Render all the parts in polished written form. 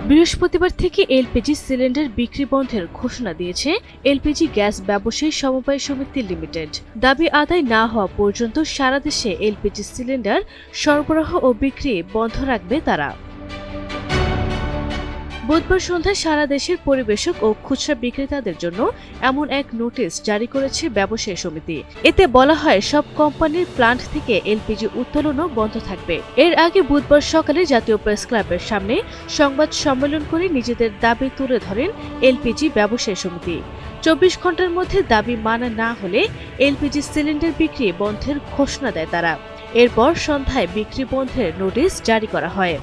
বৃহস্পতিবার থেকে LPG cylinder বিক্রি বন্ধের ঘোষণা দিয়েছে এলপিজি গ্যাস ব্যবসায়ী সমবায় সমিতি লিমিটেড। দাবি আদায় না হওয়া পর্যন্ত সারা দেশে এলপিজি সিলিন্ডার সরবরাহ ও বিক্রি বন্ধ রাখবে তারা। বুধবার সন্ধ্যায় সারা দেশের পরিবেশক ও খুচরা বিক্রেতাদের জন্য এমন এক নোটিশ জারি করেছে ব্যবসায়ী সমিতি। এতে বলা হয় সব কোম্পানির প্লান্ট থেকে এলপিজি উত্তোলনও বন্ধ থাকবে। এর আগে বুধবার সকালে জাতীয় প্রেস ক্লাবের সামনে সংবাদ সম্মেলন করে নিজেদের দাবি তুলে ধরেন এলপিজি ব্যবসায়ী সমিতি। 24 ঘন্টার মধ্যে দাবি মানা না হলে এলপিজি সিলিন্ডার বিক্রি বন্ধের ঘোষণা দেয় তারা। এরপর সন্ধ্যায় বিক্রি বন্ধের নোটিশ জারি করা হয়।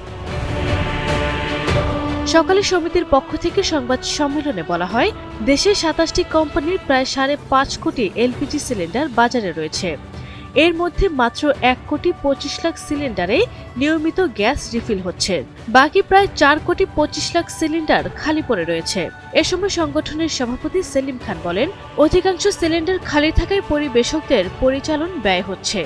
সকালে সমিতির পক্ষ থেকে সংবাদ সম্মেলনে বলা হয়, দেশে 27টি কোম্পানির প্রায় 5.5 কোটি এলপিজি সিলিন্ডার বাজারে রয়েছে। এর মধ্যে মাত্র 1.25 লাখ সিলিন্ডারে নিয়মিত গ্যাস রিফিল হচ্ছে। বাকি প্রায় 4.25 লাখ সিলিন্ডার খালি পড়ে রয়েছে। এ সময় সংগঠনের সভাপতি সেলিম খান বলেন, অধিকাংশ সিলিন্ডার খালি থাকায় পরিবেশকদের পরিচালন ব্যয় হচ্ছে,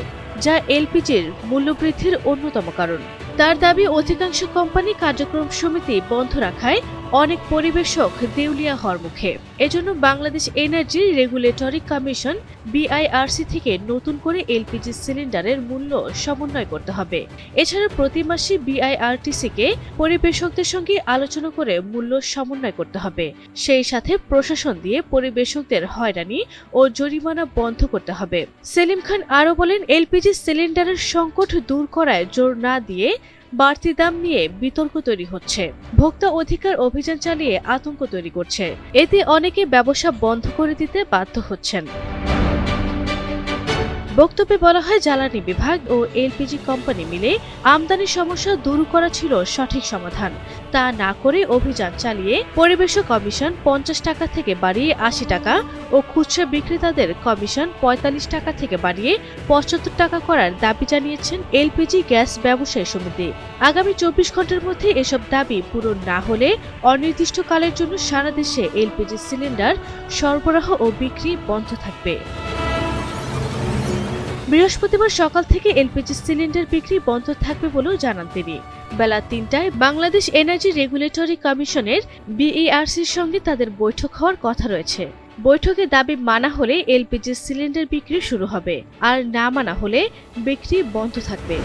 যা এলপিজির মূল্যবৃদ্ধির অন্যতম কারণ। তার দাবি, অধিকাংশ কোম্পানি কার্যক্রম সমিতি বন্ধ রাখায় অনেক পরিবেশক দেউলিয়া হওয়ার মুখে। এজন্য বাংলাদেশ এনার্জি রেগুলেটরি কমিশন বিআইআরসি থেকে নতুন করে এলপিজি সিলিন্ডারের মূল্য সমন্বয় করতে হবে। এছাড়া প্রতি মাসে বিআইআরটিসিকে পরিবেশকদের সঙ্গে আলোচনা করে মূল্য সমন্বয় করতে হবে। সেই সাথে প্রশাসন দিয়ে পরিবেশকদের হয়রানি ও জরিমানা বন্ধ করতে হবে। সেলিম খান আরও বলেন, এলপিজি সিলিন্ডারের সংকট দূর করায় জোর না দিয়ে বাড়তি দাম নিয়ে বিতর্ক তৈরি হচ্ছে। ভোক্তা অধিকার অভিযান চালিয়ে আতঙ্ক তৈরি করছে। এতে অনেকে ব্যবসা বন্ধ করে দিতে বাধ্য হচ্ছেন। বক্তব্যে বলা হয়, জ্বালানি বিভাগ ও এলপিজি কোম্পানি মিলে আমদানি সমস্যা দূর করা ছিল সঠিক সমাধান। তা না করে অভিযান চালিয়ে পরিবেশক কমিশন 50 টাকা থেকে বাড়িয়ে 80 টাকা ও খুচরা বিক্রেতাদের কমিশন 45 টাকা থেকে বাড়িয়ে 75 টাকা করার দাবি জানিয়েছেন এলপিজি গ্যাস ব্যবসায়ী সমিতি। আগামী 24 ঘন্টার মধ্যে এসব দাবি পূরণ না হলে অনির্দিষ্টকালের জন্য সারা দেশে এলপিজি সিলিন্ডার সরবরাহ ও বিক্রি বন্ধ থাকবে। বৃহস্পতিবার সকাল থেকে এলপিজি সিলিন্ডার বিক্রি বন্ধ থাকবে বলেও জানান তিনি। বেলা 3টায় বাংলাদেশ এনার্জি রেগুলেটরি কমিশনের বিইআরসির সঙ্গে তাদের বৈঠক হওয়ার কথা রয়েছে। বৈঠকে দাবি মানা হলে এলপিজি সিলিন্ডার বিক্রি শুরু হবে, আর না মানা হলে বিক্রি বন্ধ থাকবে।